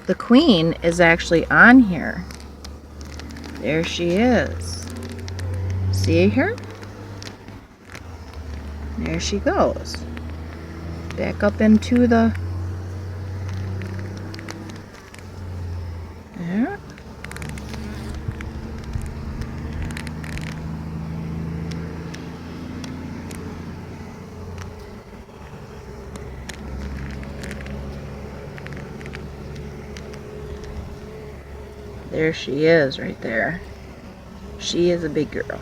the queen is actually on here. There she is. See her? There she goes. Back up into the... There. There she is right there. She is a big girl.